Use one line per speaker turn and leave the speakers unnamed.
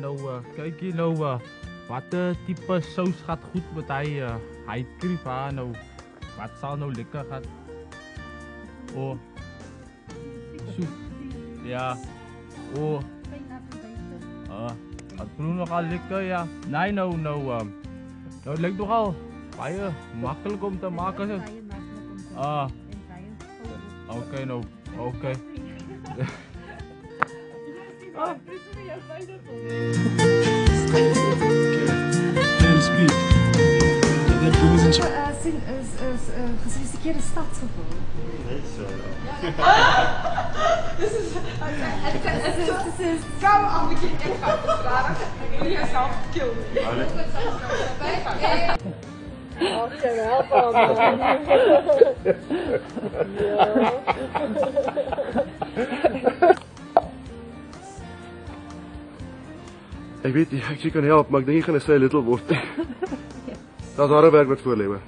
nou kyk hier nou watter tipe sous gaat goed met hy kriep nou. Wat sal nou lekker gaan? Oh. Soep. Ja. Oh. Het proef nogal lekker, ja. Nee, nou het lijkt nogal baie makkelijk om te maken. Oké, nou. Oké.
Gesofisticeerde stadsgevoel.
Nee, zo ja.
Het is koud aan de kind echt fout vragen. Jullie jezelf killen. Oh, jawel, van.
Ik weet niet, ik kan helpen, maar ik denk ik ga een vrij little worden. Dat is harde werk wat voorleven.